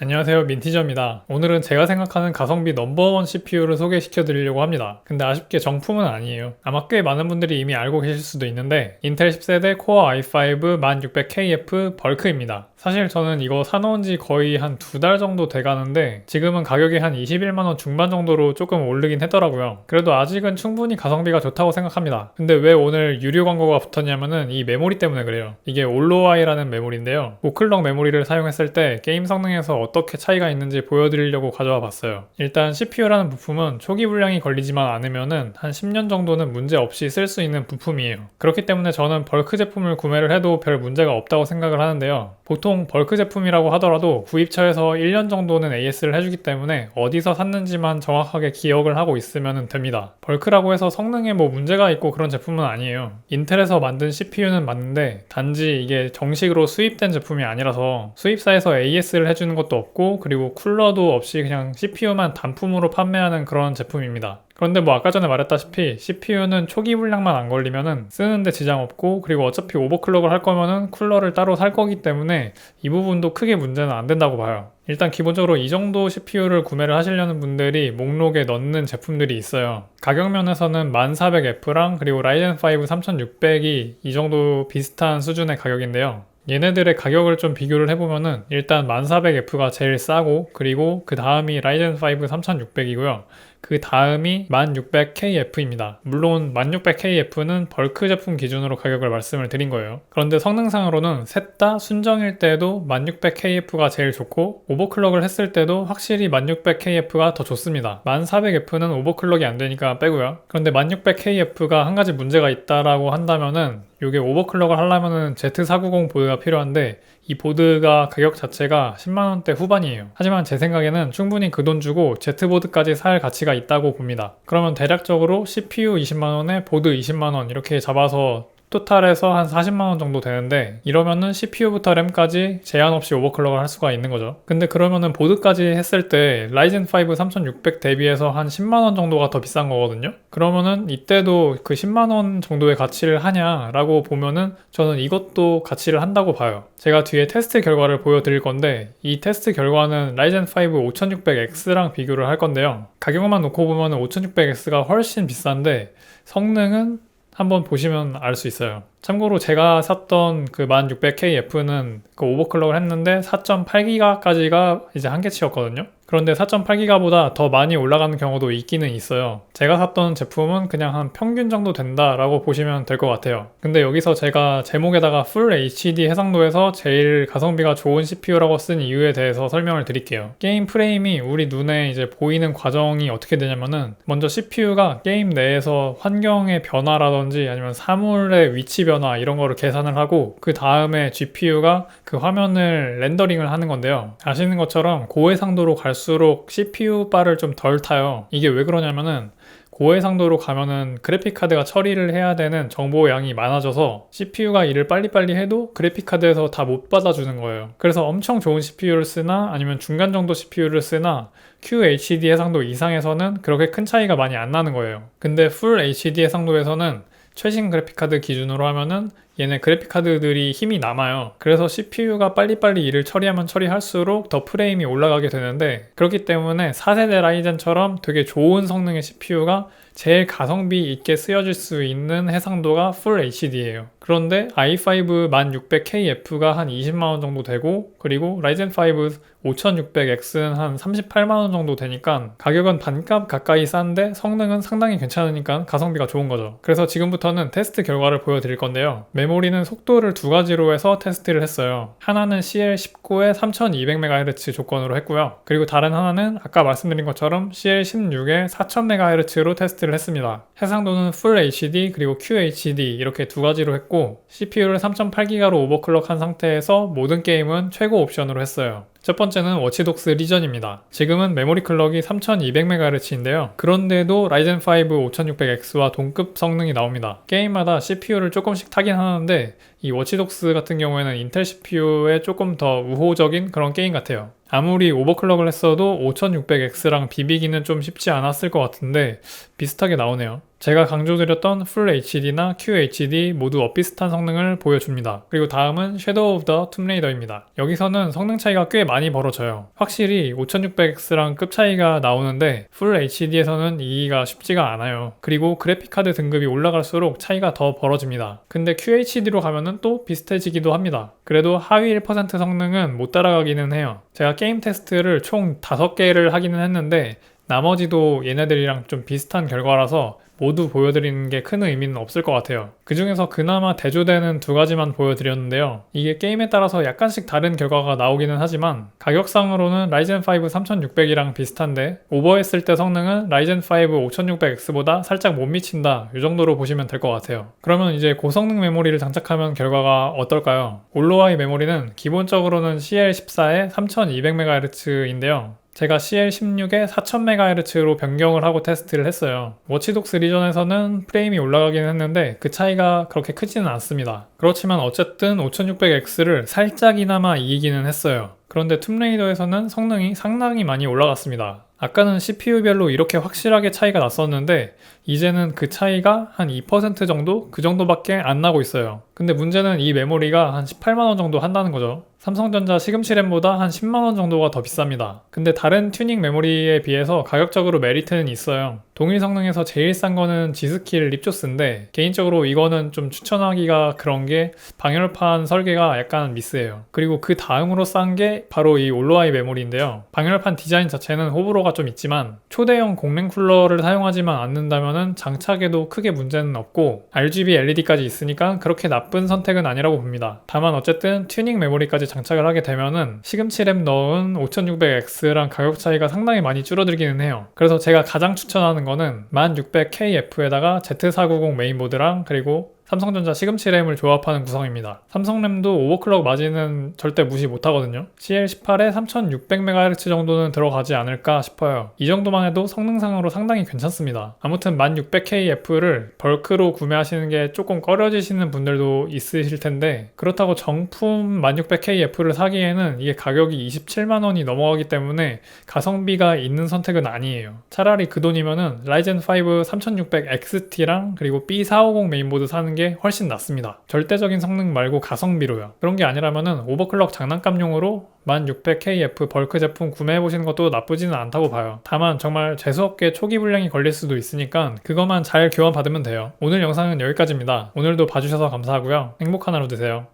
안녕하세요, 민티저입니다. 오늘은 제가 생각하는 가성비 넘버원 CPU를 소개시켜 드리려고 합니다. 근데 아쉽게 정품은 아니에요. 아마 꽤 많은 분들이 이미 알고 계실 수도 있는데 인텔 10세대 코어 i5 1600KF 벌크입니다. 사실 저는 이거 사놓은 지 거의 한 2달 정도 돼가는데 지금은 가격이 한 21만원 중반 정도로 조금 오르긴 했더라고요. 그래도 아직은 충분히 가성비가 좋다고 생각합니다. 근데 왜 오늘 유료 광고가 붙었냐면은 이 메모리 때문에 그래요. 이게 올로아이라는 메모리인데요. 오클럭 메모리를 사용했을 때 게임 성능에서 어떻게 차이가 있는지 보여드리려고 가져와 봤어요. 일단 CPU라는 부품은 초기 불량이 걸리지만 않으면은 한 10년 정도는 문제 없이 쓸 수 있는 부품이에요. 그렇기 때문에 저는 벌크 제품을 구매를 해도 별 문제가 없다고 생각을 하는데요. 보통 벌크 제품이라고 하더라도 구입처에서 1년 정도는 AS를 해주기 때문에 어디서 샀는지만 정확하게 기억을 하고 있으면 됩니다. 벌크라고 해서 성능에 뭐 문제가 있고 그런 제품은 아니에요. 인텔에서 만든 CPU는 맞는데 단지 이게 정식으로 수입된 제품이 아니라서 수입사에서 AS를 해주는 것도 없고 그리고 쿨러도 없이 그냥 CPU만 단품으로 판매하는 그런 제품입니다. 그런데 뭐 아까 전에 말했다시피 CPU는 초기 불량만 안 걸리면은 쓰는데 지장 없고 그리고 어차피 오버클럭을 할 거면은 쿨러를 따로 살 거기 때문에 이 부분도 크게 문제는 안 된다고 봐요. 일단 기본적으로 이 정도 CPU를 구매를 하시려는 분들이 목록에 넣는 제품들이 있어요. 가격 면에서는 1400F랑 그리고 라이젠 5 3600이 이 정도 비슷한 수준의 가격인데요. 얘네들의 가격을 좀 비교를 해보면은 일단 1400F가 제일 싸고 그리고 그 다음이 라이젠 5 3600이고요. 그 다음이 1600KF입니다. 물론 1600KF는 벌크 제품 기준으로 가격을 말씀을 드린 거예요. 그런데 성능상으로는 셋 다 순정일 때도 1600KF가 제일 좋고 오버클럭을 했을 때도 확실히 1600KF가 더 좋습니다. 1400F는 오버클럭이 안 되니까 빼고요. 그런데 1600KF가 한 가지 문제가 있다라고 한다면은 이게 오버클럭을 하려면은 Z490 보드가 필요한데 이 보드가 가격 자체가 10만원대 후반이에요. 하지만 제 생각에는 충분히 그 돈 주고 Z보드까지 살 가치가 있다고 봅니다. 그러면 대략적으로 CPU 20만원에 보드 20만원 이렇게 잡아서 토탈에서 한 40만원 정도 되는데 이러면은 CPU부터 램까지 제한 없이 오버클럭을 할 수가 있는 거죠. 근데 그러면은 보드까지 했을 때 라이젠 5 3600 대비해서 한 10만원 정도가 더 비싼 거거든요. 그러면은 이때도 그 10만원 정도의 가치를 하냐라고 보면은 저는 이것도 가치를 한다고 봐요. 제가 뒤에 테스트 결과를 보여드릴 건데 이 테스트 결과는 라이젠 5 5600X랑 비교를 할 건데요. 가격만 놓고 보면은 5600X가 훨씬 비싼데 성능은 한번 보시면 알 수 있어요. 참고로 제가 샀던 그 1600KF는 그 오버클럭을 했는데 4.8기가까지가 이제 한계치였거든요. 그런데 4.8기가보다 더 많이 올라가는 경우도 있기는 있어요. 제가 샀던 제품은 그냥 한 평균 정도 된다라고 보시면 될 것 같아요. 근데 여기서 제가 제목에다가 Full HD 해상도에서 제일 가성비가 좋은 CPU라고 쓴 이유에 대해서 설명을 드릴게요. 게임 프레임이 우리 눈에 이제 보이는 과정이 어떻게 되냐면은 먼저 CPU가 게임 내에서 환경의 변화라든지 아니면 사물의 위치 변화 이런 거를 계산을 하고 그 다음에 GPU가 그 화면을 렌더링을 하는 건데요. 아시는 것처럼 고해상도로 갈수록 CPU 바를 좀 덜 타요. 이게 왜 그러냐면은 고해상도로 가면은 그래픽카드가 처리를 해야 되는 정보 양이 많아져서 CPU가 일을 빨리빨리 해도 그래픽카드에서 다 못 받아주는 거예요. 그래서 엄청 좋은 CPU를 쓰나 아니면 중간 정도 CPU를 쓰나 QHD 해상도 이상에서는 그렇게 큰 차이가 많이 안 나는 거예요. 근데 Full HD 해상도에서는 최신 그래픽카드 기준으로 하면은 얘네 그래픽카드들이 힘이 남아요. 그래서 CPU가 빨리빨리 일을 처리하면 처리할수록 더 프레임이 올라가게 되는데 그렇기 때문에 4세대 라이젠처럼 되게 좋은 성능의 CPU가 제일 가성비 있게 쓰여질 수 있는 해상도가 Full HD예요. 그런데 i5 1600KF가 한 20만원 정도 되고 그리고 라이젠 5 5600X는 한 38만원 정도 되니까 가격은 반값 가까이 싼데 성능은 상당히 괜찮으니까 가성비가 좋은 거죠. 그래서 지금부터는 테스트 결과를 보여드릴 건데요. 메모리는 속도를 두 가지로 해서 테스트를 했어요. 하나는 CL19에 3200MHz 조건으로 했고요. 그리고 다른 하나는 아까 말씀드린 것처럼 CL16에 4000MHz로 테스트를 했습니다. 해상도는 Full HD 그리고 QHD 이렇게 두 가지로 했고 CPU를 3.8기가로 오버클럭한 상태에서 모든 게임은 최고 옵션으로 했어요. 첫 번째는 워치독스 리전입니다. 지금은 메모리 클럭이 3200MHz인데요. 그런데도 라이젠 5 5600X와 동급 성능이 나옵니다. 게임마다 CPU를 조금씩 타긴 하는데 이 워치독스 같은 경우에는 인텔 CPU에 조금 더 우호적인 그런 게임 같아요. 아무리 오버클럭을 했어도 5600X랑 비비기는 좀 쉽지 않았을 것 같은데 비슷하게 나오네요. 제가 강조드렸던 풀 HD나 QHD 모두 엇비슷한 성능을 보여줍니다. 그리고 다음은 섀도우 오브 더 툼레이더입니다. 여기서는 성능 차이가 꽤 많이 벌어져요. 확실히 5600X랑 급 차이가 나오는데 풀 HD에서는 이기가 쉽지가 않아요. 그리고 그래픽카드 등급이 올라갈수록 차이가 더 벌어집니다. 근데 QHD로 가면은 또 비슷해지기도 합니다. 그래도 하위 1% 성능은 못 따라가기는 해요. 제가 게임 테스트를 총 5개를 하기는 했는데 나머지도 얘네들이랑 좀 비슷한 결과라서 모두 보여드리는 게 큰 의미는 없을 것 같아요. 그 중에서 그나마 대조되는 2가지만 보여드렸는데요. 이게 게임에 따라서 약간씩 다른 결과가 나오기는 하지만 가격상으로는 라이젠 5 3600이랑 비슷한데 오버했을 때 성능은 라이젠 5 5600X보다 살짝 못 미친다, 이 정도로 보시면 될 것 같아요. 그러면 이제 고성능 메모리를 장착하면 결과가 어떨까요? 올로아이 메모리는 기본적으로는 CL14에 3200MHz인데요. 제가 CL16에 4000MHz로 변경을 하고 테스트를 했어요. 워치독스 리전에서는 프레임이 올라가긴 했는데 그 차이가 그렇게 크지는 않습니다. 그렇지만 어쨌든 5600X를 살짝이나마 이기기는 했어요. 그런데 툼레이더에서는 성능이 상당히 많이 올라갔습니다. 아까는 CPU별로 이렇게 확실하게 차이가 났었는데 이제는 그 차이가 한 2% 정도? 그 정도밖에 안 나고 있어요. 근데 문제는 이 메모리가 한 18만원 정도 한다는 거죠. 삼성전자 시금치 램보다 한 10만원 정도가 더 비쌉니다. 근데 다른 튜닝 메모리에 비해서 가격적으로 메리트는 있어요. 동일 성능에서 제일 싼 거는 G스킬 립조스인데 개인적으로 이거는 좀 추천하기가 그런 게 방열판 설계가 약간 미스예요. 그리고 그 다음으로 싼 게 바로 이 올로아이 메모리인데요. 방열판 디자인 자체는 호불호가 좀 있지만 초대형 공랭 쿨러를 사용하지만 않는다면 장착에도 크게 문제는 없고 RGB LED까지 있으니까 그렇게 나쁜 선택은 아니라고 봅니다. 다만 어쨌든 튜닝 메모리까지 장착을 하게 되면은 시금치 램 넣은 5600X랑 가격 차이가 상당히 많이 줄어들기는 해요. 그래서 제가 가장 추천하는 거는 1600KF에다가 Z490 메인보드랑 그리고 삼성전자 시금치 램을 조합하는 구성입니다. 삼성램도 오버클럭 마진은 절대 무시 못하거든요. CL18에 3600MHz 정도는 들어가지 않을까 싶어요. 이 정도만 해도 성능상으로 상당히 괜찮습니다. 아무튼 1600KF를 벌크로 구매하시는 게 조금 꺼려지시는 분들도 있으실 텐데 그렇다고 정품 1600KF를 사기에는 이게 가격이 27만원이 넘어가기 때문에 가성비가 있는 선택은 아니에요. 차라리 그 돈이면은 라이젠 5 3600XT랑 그리고 B450 메인보드 사는 게 훨씬 낫습니다. 절대적인 성능 말고 가성비로요. 그런 게 아니라면은 오버클럭 장난감용으로 1600KF 벌크 제품 구매해보시는 것도 나쁘지는 않다고 봐요. 다만 정말 재수없게 초기 불량이 걸릴 수도 있으니까 그것만 잘 교환 받으면 돼요. 오늘 영상은 여기까지입니다. 오늘도 봐주셔서 감사하고요. 행복한 하루 되세요.